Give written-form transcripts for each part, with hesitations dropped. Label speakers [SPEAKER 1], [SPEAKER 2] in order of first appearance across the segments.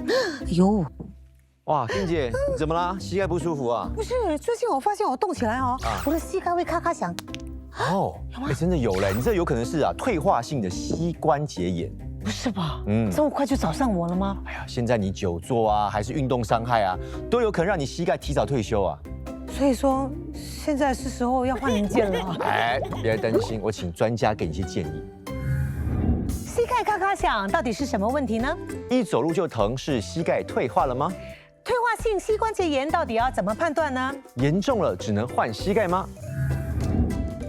[SPEAKER 1] 哎呦，
[SPEAKER 2] 哇，静姐，你怎么啦？膝盖不舒服啊？
[SPEAKER 1] 不是，最近我发现我动起来哦，我的膝盖会咔咔响。
[SPEAKER 2] 哦，真的有嘞，你这有可能是退化性的膝关节炎。
[SPEAKER 1] 不是吧？这么快就找上我了吗？
[SPEAKER 2] 哎呀，现在你久坐啊，还是运动伤害啊，都有可能让你膝盖提早退休啊。
[SPEAKER 1] 所以说，现在是时候要换零件了。
[SPEAKER 2] 哎，别担心，我请专家给你一些建议。
[SPEAKER 1] 膝盖咔咔响，到底是什么问题呢？
[SPEAKER 2] 一走路就疼，是膝盖退化了吗？
[SPEAKER 1] 退化性膝关节炎到底要怎么判断呢？
[SPEAKER 2] 严重了只能换膝盖吗？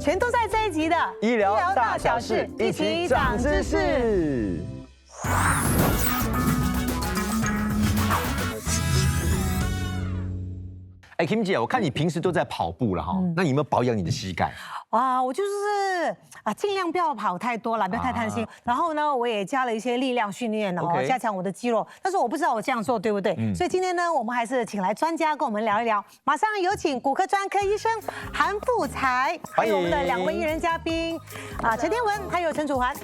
[SPEAKER 1] 全都在这一集的
[SPEAKER 2] 医疗大小事，一起长知识。哎 ，Kim 姐，我看你平时都在跑步了哈，那你有没有保养你的膝盖？
[SPEAKER 1] 我就是尽量不要跑太多了，不要太贪心。然后呢，我也加了一些力量训练，然后加强我的肌肉。但是我不知道我这样做对不对，所以今天呢，我们还是请来专家跟我们聊一聊。马上有请骨科专科医生韩富才，还有我们的2位艺人嘉宾陈天文还有陈楚涵。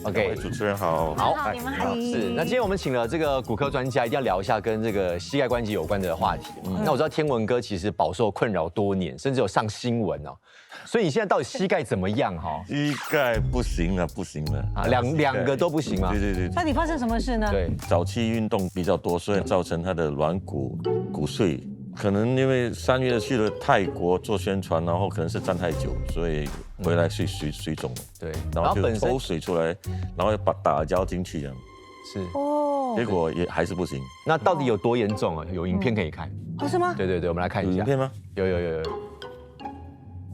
[SPEAKER 2] OK，
[SPEAKER 3] 主持人好，
[SPEAKER 1] 好，你们好。
[SPEAKER 2] 是，那今天我们请了这个骨科专家，一定要聊一下跟这个膝盖关节有关的话题。那我知道天文哥其实饱受困扰多年，甚至有上新闻哦。所以你现在到底膝盖怎么样哈？
[SPEAKER 3] 膝盖不行了，不行了
[SPEAKER 2] 啊，两个都不行吗？
[SPEAKER 3] 对。
[SPEAKER 1] 那你发生什么事呢？
[SPEAKER 2] 对，
[SPEAKER 3] 早期运动比较多，所以造成他的软骨骨碎。可能因为3月去了泰国做宣传，然后可能是站太久，所以回来水肿了。
[SPEAKER 2] 对，
[SPEAKER 3] 然后就抽水出来，然后把打胶进去这样。
[SPEAKER 2] 是
[SPEAKER 1] 哦，
[SPEAKER 3] 结果也还是不行。
[SPEAKER 2] 那到底有多严重啊？有影片可以看。
[SPEAKER 1] 哦，是吗？
[SPEAKER 2] 对，我们来看一下。
[SPEAKER 3] 有影片吗？
[SPEAKER 2] 有。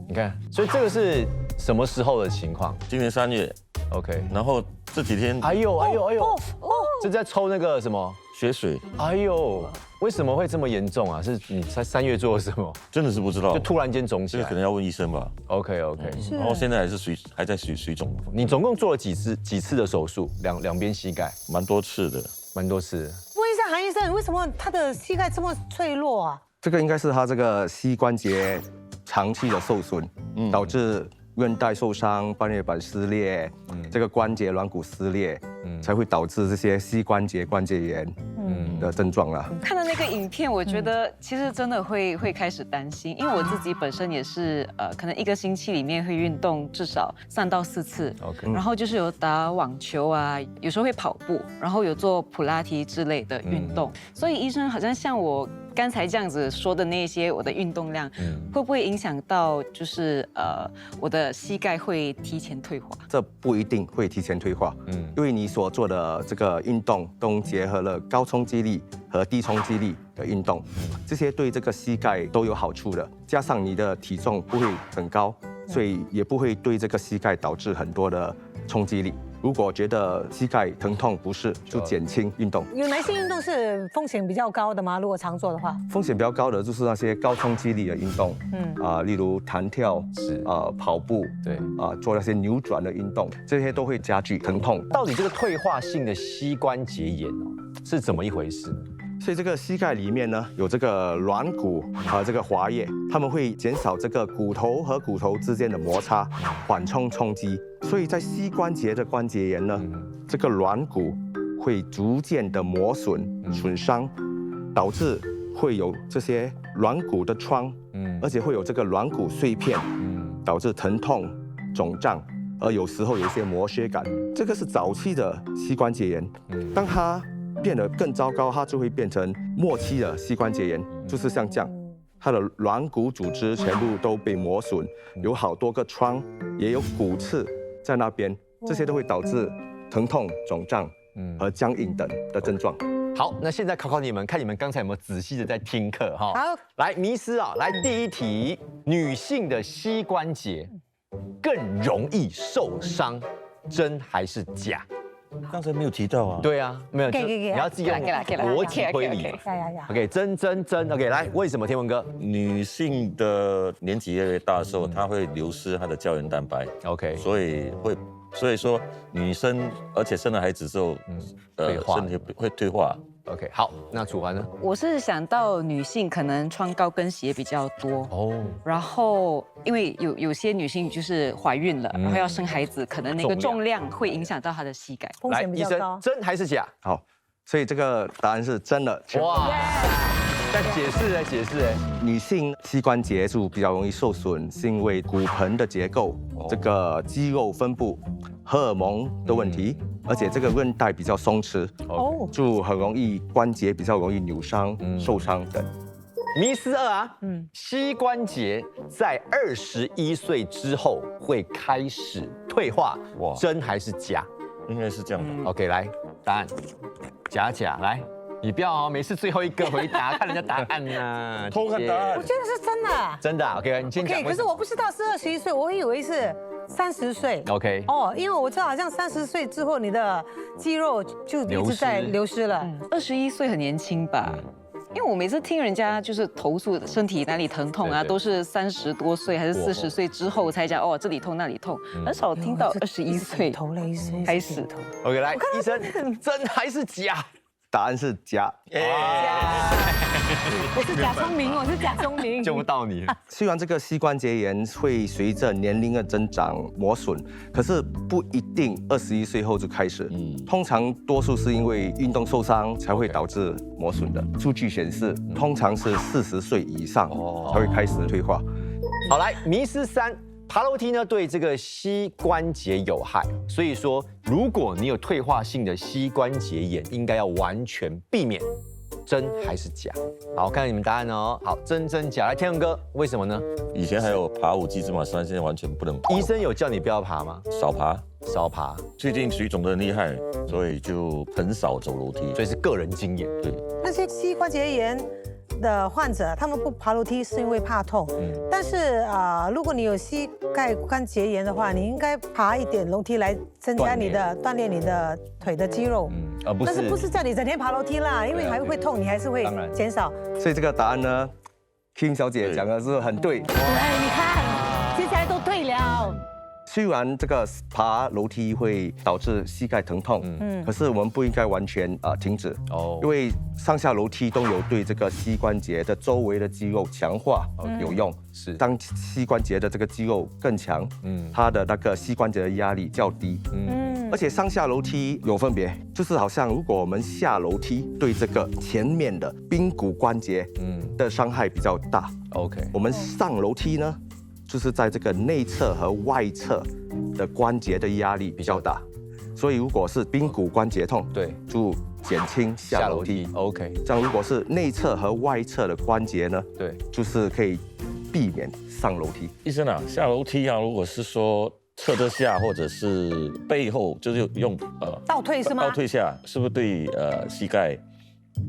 [SPEAKER 2] 你看，所以这个是什么时候的情况？
[SPEAKER 3] 今年3月
[SPEAKER 2] ，OK。
[SPEAKER 3] 然后这几天，
[SPEAKER 2] 哎呦，这在抽那个什么
[SPEAKER 3] 血水？
[SPEAKER 2] 哎呦，为什么会这么严重啊？是你才3月做了什么？
[SPEAKER 3] 真的是不知道，
[SPEAKER 2] 就突然间肿起来。
[SPEAKER 3] 这个可能要问医生吧。
[SPEAKER 2] OK。
[SPEAKER 3] 然后现在还在水肿。
[SPEAKER 2] 你总共做了几次的手术？两边膝盖？
[SPEAKER 3] 蛮多次的。
[SPEAKER 1] 问一下韩医生，为什么他的膝盖这么脆弱啊？
[SPEAKER 4] 这个应该是他这个膝关节长期的受损，导致韧带受伤、半月板撕裂，这个关节软骨撕裂，才会导致这些膝关节关节炎的症状啦。
[SPEAKER 5] 看到那个影片，我觉得其实真的会开始担心，因为我自己本身也是可能1个星期里面会运动至少3到4次，然后就是有打网球啊，有时候会跑步，然后有做普拉提之类的运动，所以医生好像像我刚才这样子说的那些我的运动量，会不会影响到就是我的膝盖会提前退化？
[SPEAKER 4] 这不一定会提前退化，因为你所做的这个运动都结合了高冲击力和低冲击力的运动，这些对这个膝盖都有好处的。加上你的体重不会很高，所以也不会对这个膝盖导致很多的冲击力。如果觉得膝盖疼痛不适，就减轻运动。
[SPEAKER 1] 有哪些运动是风险比较高的吗？如果常做的话，
[SPEAKER 4] 风险比较高的就是那些高冲击力的运动，例如弹跳，跑步，
[SPEAKER 2] 对，
[SPEAKER 4] 做那些扭转的运动，这些都会加剧疼痛。
[SPEAKER 2] 到底这个退化性的膝关节炎是怎么一回事？
[SPEAKER 4] 所以这个膝盖里面呢，有这个软骨和这个滑液，它们会减少这个骨头和骨头之间的摩擦，缓冲冲击。所以在膝关节的关节炎呢，这个软骨会逐渐的磨损、损伤，导致会有这些软骨的疮，而且会有这个软骨碎片，导致疼痛、肿胀，而有时候有一些磨削感。这个是早期的膝关节炎，当它变得更糟糕，它就会变成末期的膝关节炎，就是像这样，它的软骨组织全部都被磨损，有好多个疮，也有骨刺在那边，这些都会导致疼痛、肿胀和僵硬等的症状。
[SPEAKER 2] 好，那现在考考你们，看你们刚才有没有仔细的在听课哈？
[SPEAKER 1] 好，
[SPEAKER 2] 来迷思啊，来第一题，女性的膝关节更容易受伤，真还是假？
[SPEAKER 3] 刚才没有提到啊。
[SPEAKER 2] 对啊，没有，
[SPEAKER 1] 给
[SPEAKER 2] 你要自己用
[SPEAKER 5] 给啦
[SPEAKER 2] 逻辑推理。
[SPEAKER 1] 呀
[SPEAKER 2] OK， 真 OK， 来，为什么天文哥
[SPEAKER 3] 女性的年纪越来越大的时候，她会流失她的胶原蛋白，
[SPEAKER 2] ？OK，
[SPEAKER 3] 所以说女生而且生了孩子之后，身体会退化。
[SPEAKER 2] OK， 好，那楚涵呢？
[SPEAKER 5] 我是想到女性可能穿高跟鞋比较多
[SPEAKER 2] 哦，
[SPEAKER 5] 然后因为有些女性就是怀孕了，然后要生孩子，可能那个重量会影响到她的膝盖。
[SPEAKER 1] 风险比
[SPEAKER 2] 医生
[SPEAKER 1] 较高。
[SPEAKER 2] 真还是假？
[SPEAKER 4] 好，所以这个答案是真的。
[SPEAKER 2] 哇！再解释哎，
[SPEAKER 4] 女性膝关节就比较容易受损，是因为骨盆的结构、这个肌肉分布、荷尔蒙的问题，而且这个韧带比较松弛，就很容易关节比较容易扭伤、受伤等。
[SPEAKER 2] 迷思2啊，膝关节在21岁之后会开始退化，真还是假？
[SPEAKER 3] 应该是这样的。
[SPEAKER 2] OK， 来答案，假来。你不要每次最后一个回答，看人家答案呢。
[SPEAKER 3] 偷看答案
[SPEAKER 1] 我觉得是真的。
[SPEAKER 2] 真的 ，OK， 你先讲。
[SPEAKER 1] 可是我不知道是21岁，我以为是30岁。
[SPEAKER 2] OK。
[SPEAKER 1] 因为我知道好像30岁之后，你的肌肉就一直在流失了。
[SPEAKER 5] 21岁很年轻吧？因为我每次听人家就是投诉身体哪里疼痛啊，都是30多岁还是40岁之后才讲这里痛那里痛，很少听到21岁开始。
[SPEAKER 2] OK， 来，医生，真还是假？
[SPEAKER 4] 答案是假。
[SPEAKER 1] 我是假聪明，我是假聪明，
[SPEAKER 2] 救不到你。
[SPEAKER 4] 虽然这个膝关节炎会随着年龄的增长磨损，可是不一定21岁后就开始。通常多数是因为运动受伤才会导致磨损的。数据显示，通常是40岁以上才会开始退化。
[SPEAKER 2] 好，来，迷思3。爬楼梯呢，对这个膝关节有害，所以说，如果你有退化性的膝关节炎，应该要完全避免。真还是假？好，看看你们答案哦。好，真假。来，天文哥，为什么呢？
[SPEAKER 3] 以前还有爬5级芝麻山，现在完全不能爬。
[SPEAKER 2] 医生有叫你不要爬吗？
[SPEAKER 3] 少爬。最近水肿得很厉害，所以就很少走楼梯。
[SPEAKER 2] 所以是个人经验。
[SPEAKER 3] 对。
[SPEAKER 1] 那些膝关节炎的患者，他们不爬楼梯是因为怕痛。但是如果你有膝盖关节炎的话，你应该爬一点楼梯来增加锻炼你的腿的肌肉。但是不是叫你整天爬楼梯啦，因为还会痛，你还是会减少。
[SPEAKER 4] 所以这个答案呢，Kim 小姐讲的是很对。
[SPEAKER 1] 对，你看，接下来都对了。
[SPEAKER 4] 虽然这个爬楼梯会导致膝盖疼痛，可是我们不应该完全停止，因为上下楼梯都有对这个膝关节的周围的肌肉强化有用。是，当膝关节的这个肌肉更强，它的那个膝关节的压力较低。而且上下楼梯有分别，就是好像如果我们下楼梯，对这个前面的髌骨关节的伤害比较大。
[SPEAKER 2] OK，
[SPEAKER 4] 我们上楼梯呢，就是在这个内侧和外侧的关节的压力比较大，所以如果是髌骨关节痛，
[SPEAKER 2] 对，
[SPEAKER 4] 就减轻下楼梯。
[SPEAKER 2] OK，
[SPEAKER 4] 这样如果是内侧和外侧的关节呢，
[SPEAKER 2] 对，
[SPEAKER 4] 就是可以避免上楼梯。
[SPEAKER 3] 医生啊，下楼梯啊，如果是说侧着下或者是背后，就是用
[SPEAKER 1] 倒退是吗？
[SPEAKER 3] 倒退下，是不是对膝盖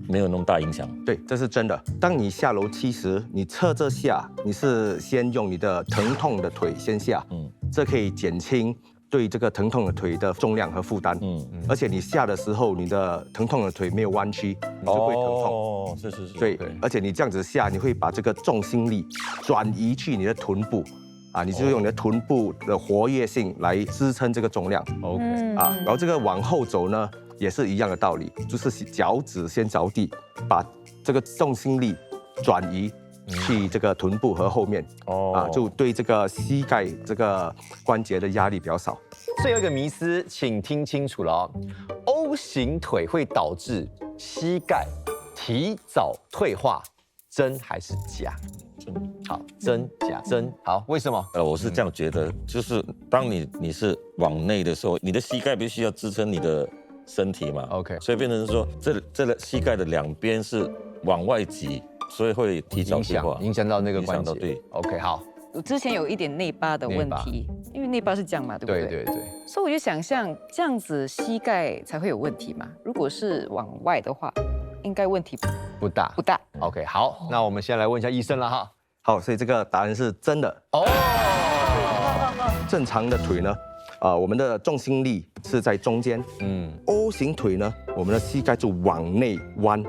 [SPEAKER 3] 没有那么大影响？
[SPEAKER 4] 对，这是真的。当你下楼梯时，你侧着下，你是先用你的疼痛的腿先下，这可以减轻对这个疼痛的腿的重量和负担。而且你下的时候，你的疼痛的腿没有弯曲，你就会疼痛。
[SPEAKER 3] 是。
[SPEAKER 4] 对，而且你这样子下，你会把这个重心力转移去你的臀部。你就用你的臀部的活跃性来支撑这个重量。
[SPEAKER 2] OK，
[SPEAKER 4] 然后这个往后走呢，也是一样的道理，就是脚趾先着地，把这个重心力转移去这个臀部和后面。就对这个膝盖这个关节的压力比较少。
[SPEAKER 2] 最后一个迷思，请听清楚了哦。O 型腿会导致膝盖提早退化，真还是假？好，真假真好，为什么？
[SPEAKER 3] 我是这样觉得，就是当你是往内的时候，你的膝盖必须要支撑你的身体嘛。
[SPEAKER 2] OK，
[SPEAKER 3] 所以变成说这个膝盖的两边是往外挤，所以会提早退化，
[SPEAKER 2] 影响到那个关节。
[SPEAKER 3] 对
[SPEAKER 2] ，OK， 好。
[SPEAKER 5] 我之前有一点内八的问题，因为内八是这样嘛，对不对？
[SPEAKER 2] 对。
[SPEAKER 5] 所以我就想象这样子膝盖才会有问题嘛。如果是往外的话，应该问题
[SPEAKER 2] 不大。OK， 好，那我们先来问一下医生了哈。
[SPEAKER 4] 好，所以这个答案是真的。正常的腿呢，我们的重心力是在中间。O 型腿呢，我们的膝盖就往内弯。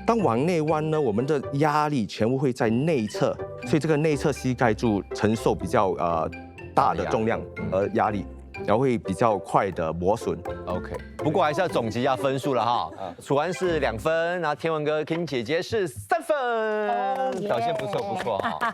[SPEAKER 4] 当往内弯呢，我们的压力全部会在内侧，所以这个内侧膝盖就承受比较大的重量和压力，然后会比较快的磨损。
[SPEAKER 2] OK， 不过还是要总结一下分数了哈。楚安是2分，然后天文哥 Kim 姐姐是3分，表现不错哈。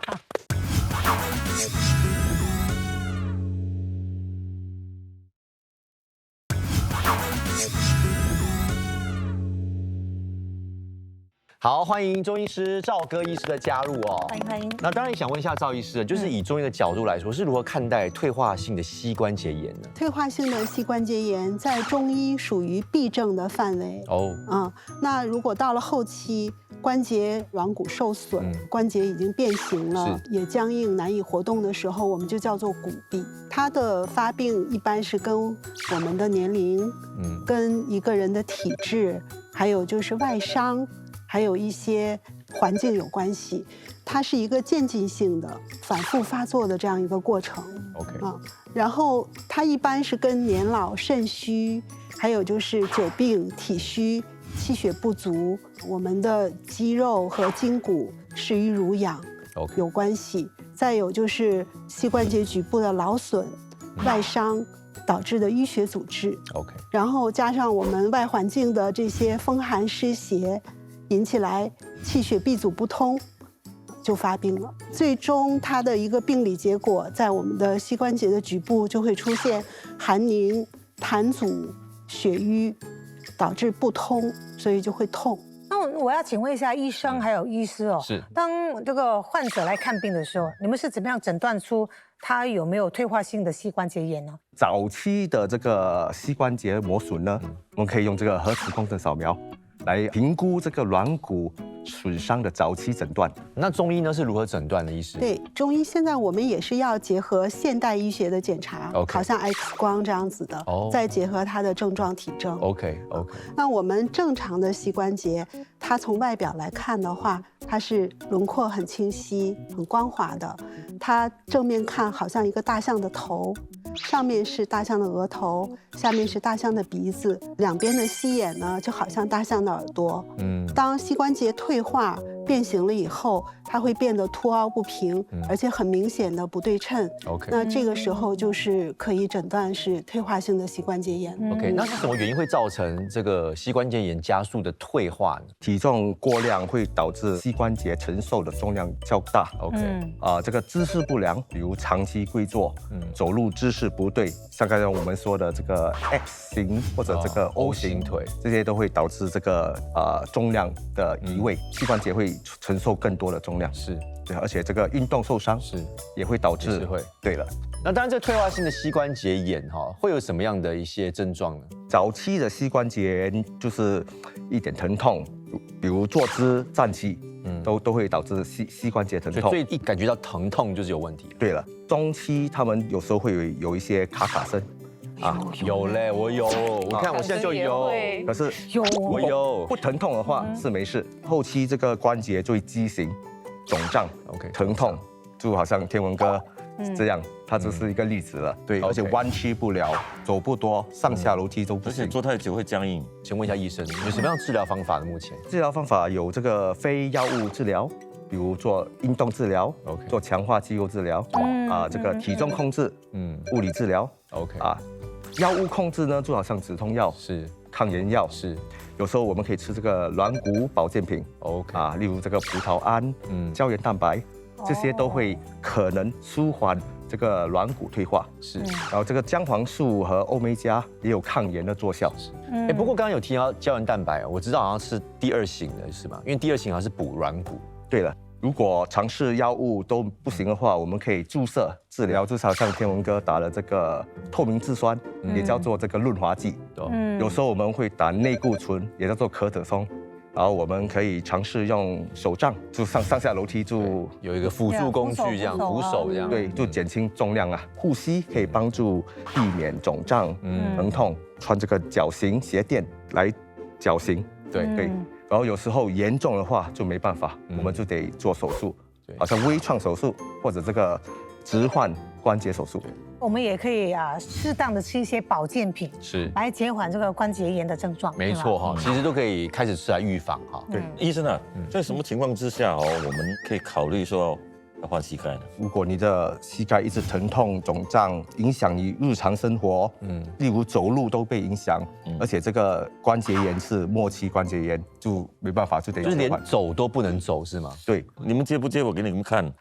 [SPEAKER 2] 好，欢迎中医师赵哥医师的加入哦。
[SPEAKER 1] 欢迎欢迎。
[SPEAKER 2] 那当然想问一下赵医师，就是以中医的角度来说，是如何看待退化性的膝关节炎呢？
[SPEAKER 6] 退化性的膝关节炎在中医属于痹症的范围。那如果到了后期，关节软骨受损，关节已经变形了，也僵硬难以活动的时候，我们就叫做骨痹。它的发病一般是跟我们的年龄，跟一个人的体质，还有就是外伤，还有一些环境有关系。它是一个渐进性的、反复发作的这样一个过程。然后它一般是跟年老、肾虚，还有就是久病、体虚、气血不足，我们的肌肉和筋骨食于濡养有关系。再有就是膝关节局部的劳损、外伤导致的淤血阻滞。然后加上我们外环境的这些风寒湿邪，引起来气血闭阻不通，就发病了。最终它的一个病理结果，在我们的膝关节的局部就会出现寒凝、痰阻、血瘀，导致不通，所以就会痛。
[SPEAKER 1] 那我要请问一下医生还有医师哦，
[SPEAKER 2] 是
[SPEAKER 1] 当这个患者来看病的时候，你们是怎么样诊断出他有没有退化性的膝关节炎呢？
[SPEAKER 4] 早期的这个膝关节磨损呢，我们可以用这个核磁共振扫描来评估这个软骨损伤的早期诊断。
[SPEAKER 2] 那中医呢是如何诊断的？医师？
[SPEAKER 6] 对，中医现在我们也是要结合现代医学的检查，好像 X 光这样子的，再结合它的症状体征。
[SPEAKER 2] OK。
[SPEAKER 6] 那我们正常的膝关节，它从外表来看的话，它是轮廓很清晰、很光滑的。它正面看好像一个大象的头，上面是大象的额头，下面是大象的鼻子，两边的膝眼呢就好像大象的耳朵。当膝关节退化变形了以后，它会变得凸凹不平，而且很明显的不对称。那这个时候就是可以诊断是退化性的膝关节炎。
[SPEAKER 2] 那是什么原因会造成这个膝关节炎加速的退化呢？
[SPEAKER 4] 体重过量会导致膝关节承受的重量较大。这个姿势不良，比如长期跪坐，走路姿势不对，像刚才我们说的这个 X 型或者这个 O 型腿，这些都会导致这个重量的移位，膝关节会承受更多的重量。对，而且这个运动受伤也会导致。对了，
[SPEAKER 2] 那当然，这退化性的膝关节炎会有什么样的一些症状呢？
[SPEAKER 4] 早期的膝关节炎就是一点疼痛，比如坐姿、站起，都会导致膝关节疼痛。
[SPEAKER 2] 所以一感觉到疼痛就是有问题。
[SPEAKER 4] 对了，中期他们有时候会有一些卡声。
[SPEAKER 2] 有嘞，我有，我看我现在就有。
[SPEAKER 4] 可是
[SPEAKER 2] 我有
[SPEAKER 4] 不疼痛的话是没事，后期这个关节就会畸形、肿胀、疼痛，就好像天文哥这样，它就是一个例子了。对，而且弯曲不了，走不多，上下楼梯都不行，
[SPEAKER 3] 而且坐太久会僵硬。
[SPEAKER 2] 请问一下医生，有什么样治疗方法呢？目前
[SPEAKER 4] 治疗方法有这个非药物治疗，比如做运动治疗，做强化肌肉治疗，这个体重控制，物理治疗，药物控制呢，就好像止痛药、抗炎药，有时候我们可以吃这个软骨保健品，例如这个葡萄胺、胶原蛋白，这些都会可能舒缓这个软骨退化。然后这个姜黄素和欧梅加也有抗炎的作效。
[SPEAKER 2] 不过刚刚有提到胶原蛋白，我知道好像是第2型的是吗？因为第2型好像是补软骨。
[SPEAKER 4] 对了。如果尝试药物都不行的话，我们可以注射治疗，就好像天文哥打了这个透明质酸，也叫做这个润滑剂。有时候我们会打类固醇，也叫做可得松。然后我们可以尝试用手杖，就上下楼梯就
[SPEAKER 2] 有一个辅助工具这样，扶手这样。
[SPEAKER 4] 对，就减轻重量啊。护膝可以帮助避免肿胀、疼痛。穿这个脚型鞋垫来脚型。对。然后有时候严重的话就没办法，我们就得做手术，好像微创手术或者这个置换关节手术。
[SPEAKER 1] 我们也可以适当的吃一些保健品，来减缓这个关节炎的症状。
[SPEAKER 2] 没错其实都可以开始吃来预防
[SPEAKER 3] 对，医生啊，在什么情况之下我们可以考虑说要换膝盖呢？
[SPEAKER 4] 如果你的膝盖一直疼痛、肿胀，影响你日常生活，例如走路都被影响，而且这个关节炎是末期关节炎，就没办法，就得
[SPEAKER 2] 就是连走都不能走是吗？
[SPEAKER 4] 对，
[SPEAKER 3] 你们接不接我给你们看？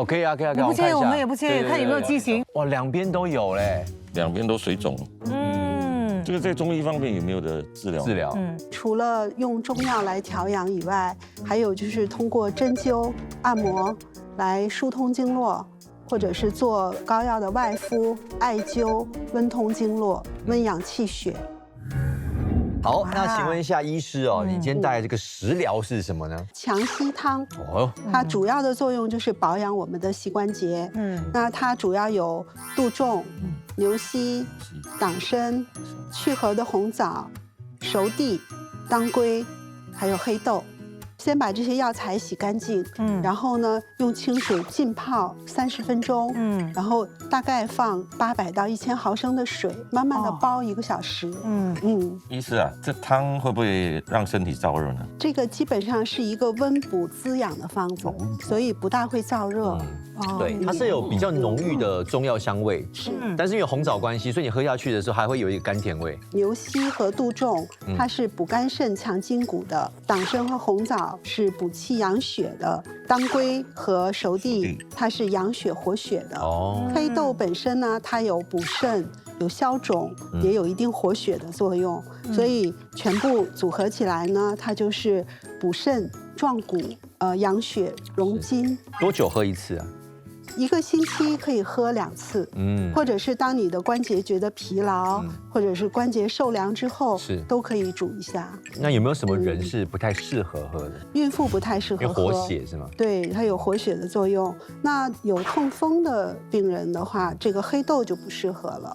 [SPEAKER 2] 可以啊，
[SPEAKER 1] 你不介意，我们也不介意，看有没有畸形。
[SPEAKER 2] 哇，两边都有嘞，
[SPEAKER 3] 两边都水肿。这个在中医方面有没有的治疗？
[SPEAKER 2] 治疗，
[SPEAKER 6] 除了用中药来调养以外，还有就是通过针灸、按摩来疏通经络，或者是做膏药的外敷、艾灸，温通经络、温养气血。
[SPEAKER 2] 好，那请问一下医师哦，你今天带来这个食疗是什么呢？
[SPEAKER 6] 强膝汤，
[SPEAKER 2] 哦，
[SPEAKER 6] 它主要的作用就是保养我们的膝关节。那它主要有杜仲、牛膝、党参、去核的红枣、熟地、当归，还有黑豆。先把这些药材洗干净，然后呢，用清水浸泡30分钟，然后大概放800到1000毫升的水，慢慢的煲1个小时，
[SPEAKER 3] 医师啊，这汤会不会让身体燥热呢？
[SPEAKER 6] 这个基本上是一个温补滋养的方子，所以不大会燥热。
[SPEAKER 2] 对，它是有比较浓郁的中药香味，
[SPEAKER 6] 是，
[SPEAKER 2] 但是因为红枣关系，所以你喝下去的时候还会有一个甘甜味。
[SPEAKER 6] 牛膝和杜仲，它是补肝肾、强筋骨的；党参和红枣是补气养血的；当归和熟地，它是养血活血的。黑豆本身呢，它有补肾、有消肿，也有一定活血的作用，所以全部组合起来呢，它就是补肾、壮骨、养血、荣筋。
[SPEAKER 2] 多久喝一次啊
[SPEAKER 6] ？1个星期可以喝2次，或者是当你的关节觉得疲劳，或者是关节受凉之后，都可以煮一下。
[SPEAKER 2] 那有没有什么人是不太适合喝的？
[SPEAKER 6] 孕妇不太适合喝，
[SPEAKER 2] 活血是吗？
[SPEAKER 6] 对，它有活血的作用。那有痛风的病人的话，这个黑豆就不适合了。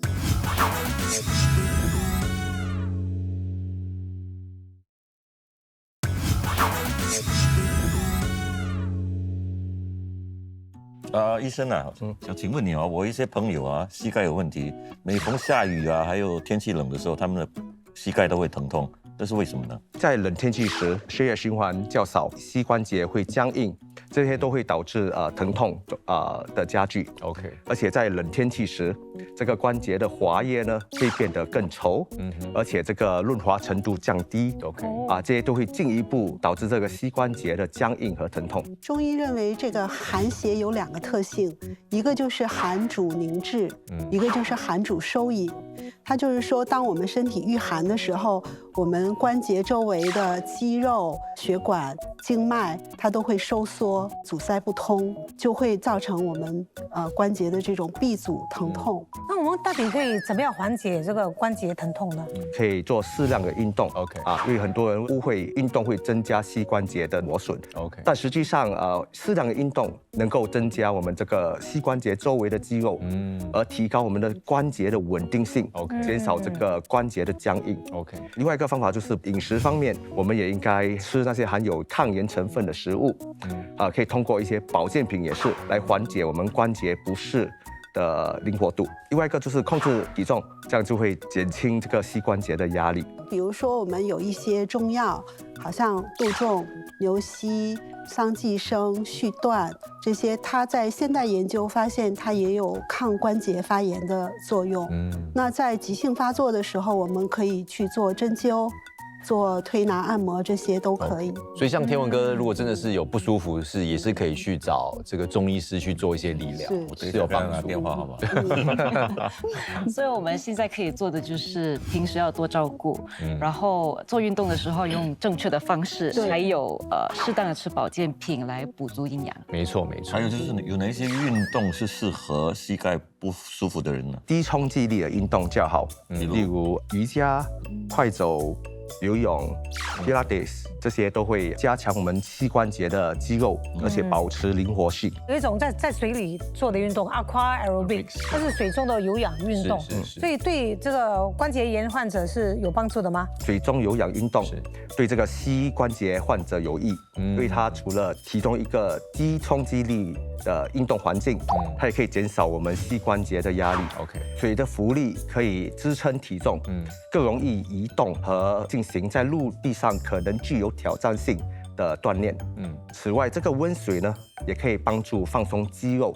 [SPEAKER 3] 医生啊，想请问你啊，我一些朋友啊，膝盖有问题，每逢下雨啊，还有天气冷的时候，他们的膝盖都会疼痛，这是为什么呢？
[SPEAKER 4] 在冷天气时，血液循环较少，膝关节会僵硬，这些都会导致疼痛的加剧。
[SPEAKER 2] OK，
[SPEAKER 4] 而且在冷天气时，这个关节的滑液呢会变得更稠，而且这个润滑程度降低。
[SPEAKER 2] OK，
[SPEAKER 4] 这些都会进一步导致这个膝关节的僵硬和疼痛。
[SPEAKER 6] 中医认为这个寒邪有2个特性，一个就是寒主凝滞，一个就是寒主收引。它就是说，当我们身体遇寒的时候，我们关节周围的肌肉、血管、经脉，它都会收缩，阻塞不通，就会造成我们关节的这种闭阻疼痛。
[SPEAKER 1] 那我们到底可以怎么样缓解这个关节疼痛呢？
[SPEAKER 4] 可以做适量的运动。
[SPEAKER 2] OK，
[SPEAKER 4] 因为很多人误会运动会增加膝关节的磨损。
[SPEAKER 2] OK，
[SPEAKER 4] 但实际上适量的运动能够增加我们这个膝关节周围的肌肉，而提高我们的关节的稳定性。
[SPEAKER 2] OK，
[SPEAKER 4] 减少这个关节的僵硬。
[SPEAKER 2] OK，
[SPEAKER 4] 另外一个方法就是饮食方面，我们也应该吃那些含有抗炎成分的食物。可以通过一些保健品也是来缓解我们关节不适的灵活度。另外一个就是控制体重，这样就会减轻这个膝关节的压力。
[SPEAKER 6] 比如说，我们有一些中药，好像杜仲、牛膝、桑寄生、续断这些，它在现代研究发现它也有抗关节发炎的作用。那在急性发作的时候，我们可以去做针灸、做推拿、按摩，这些都可以。
[SPEAKER 2] 所以像天文哥，如果真的是有不舒服，也是可以去找这个中医师去做一些理疗，
[SPEAKER 3] 是
[SPEAKER 2] 有帮助。
[SPEAKER 3] 电话好不好？
[SPEAKER 5] 所以我们现在可以做的就是平时要多照顾，然后做运动的时候用正确的方式，还有适当的吃保健品来补足营养。
[SPEAKER 2] 没错没错。
[SPEAKER 3] 还有就是有哪些运动是适合膝盖不舒服的人呢？
[SPEAKER 4] 低冲击力的运动较好，例如瑜伽、快走、游泳、Pilates 这些都会加强我们膝关节的肌肉，而且保持灵活性。
[SPEAKER 1] 有一种在水里做的运动 ，Aqua Aerobics， 它是水中的有氧运动，所以对这个关节炎患者是有帮助的吗？
[SPEAKER 4] 水中有氧运动对这个膝关节患者有益，因为它除了提供一个低冲击力的运动环境，它也可以减少我们膝关节的压力。
[SPEAKER 2] OK，
[SPEAKER 4] 水的浮力可以支撑体重，更容易移动和进行在陆地上可能具有挑战性的锻炼。此外，这个温水呢，也可以帮助放松肌肉，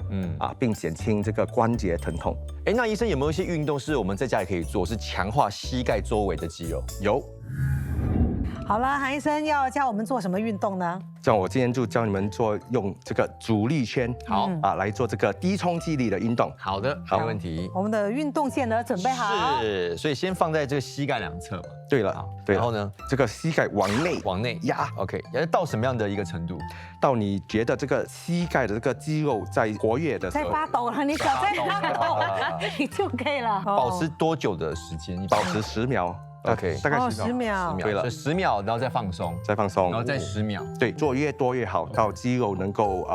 [SPEAKER 4] 并减轻这个关节疼痛。
[SPEAKER 2] 那医生有没有一些运动是我们在家也可以做，是强化膝盖周围的肌肉？
[SPEAKER 4] 有。
[SPEAKER 1] 好了，韩医生要教我们做什么运动呢？
[SPEAKER 4] 像我今天就教你们用这个阻力圈，
[SPEAKER 2] 好
[SPEAKER 4] 来做这个低冲击力的运动。
[SPEAKER 2] 好的，没问题。
[SPEAKER 1] 我们的运动线呢准备好。
[SPEAKER 2] 是，所以先放在这个膝盖两侧嘛。
[SPEAKER 4] 对了，对。
[SPEAKER 2] 然后呢，
[SPEAKER 4] 这个膝盖往内压。
[SPEAKER 2] OK， 要到什么样的一个程度？
[SPEAKER 4] 到你觉得这个膝盖的这个肌肉在活跃的时候，
[SPEAKER 1] 在发抖了，你脚在发抖了，你就可以了。
[SPEAKER 2] 保持多久的时间？
[SPEAKER 4] 保持10秒。OK， 大概
[SPEAKER 1] 10秒。
[SPEAKER 2] 对了，10秒，然后再放松，然后再10秒。
[SPEAKER 4] 对，做越多越好，到肌肉能够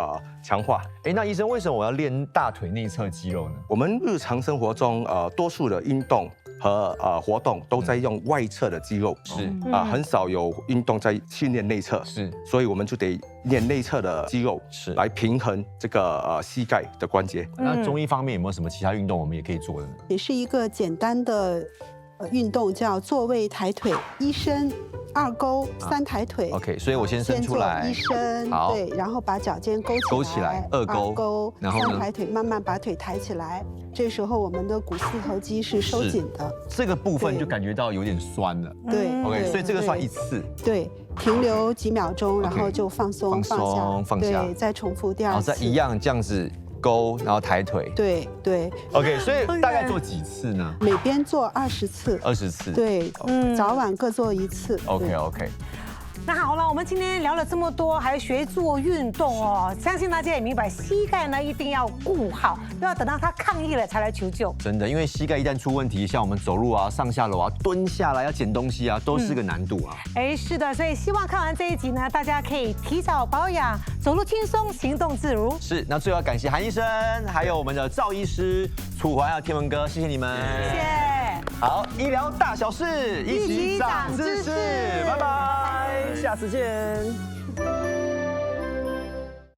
[SPEAKER 4] 强化。
[SPEAKER 2] 那医生，为什么我要练大腿内侧肌肉呢？
[SPEAKER 4] 我们日常生活中多数的运动和活动都在用外侧的肌肉，
[SPEAKER 2] 是
[SPEAKER 4] 很少有运动在训练内侧，
[SPEAKER 2] 是，
[SPEAKER 4] 所以我们就得练内侧的肌肉，
[SPEAKER 2] 是
[SPEAKER 4] 来平衡这个膝盖的关节。
[SPEAKER 2] 那中医方面有没有什么其他运动我们也可以做的呢？
[SPEAKER 6] 也是一个简单的运动，叫坐位抬腿，一伸2勾3抬腿。
[SPEAKER 2] OK， 所以我先伸出来，
[SPEAKER 6] 先做一伸，对，然后把脚尖勾起来，2勾，然后3抬腿，慢慢把腿抬起来。这时候我们的股四头肌是收紧的，
[SPEAKER 2] 这个部分就感觉到有点酸了。
[SPEAKER 6] 对
[SPEAKER 2] ，OK， 所以这个算1次。
[SPEAKER 6] 对，停留几秒钟，然后就放松放下，对，再重复第2次，
[SPEAKER 2] 然后再一样这样子勾，然后抬腿。
[SPEAKER 6] 对。
[SPEAKER 2] OK， 所以大概做几次呢？
[SPEAKER 6] 每边做20次。
[SPEAKER 2] 20次。
[SPEAKER 6] 对，早晚各做1次。
[SPEAKER 2] OK。
[SPEAKER 1] 那好了，我们今天聊了这么多，还学做运动哦，相信大家也明白，膝盖呢一定要顾好，不要等到它抗议了才来求救。
[SPEAKER 2] 真的，因为膝盖一旦出问题，像我们走路啊、上下楼啊、蹲下来要捡东西啊，都是个难度啊。
[SPEAKER 1] 是的，所以希望看完这一集呢，大家可以提早保养，走路轻松，行动自如。
[SPEAKER 2] 是，那最后要感谢韩医生，还有我们的赵医师、楚怀还有天文哥，谢谢你们，
[SPEAKER 1] 谢谢。
[SPEAKER 2] 好，医疗大小事，一起长知识，拜拜，下次见。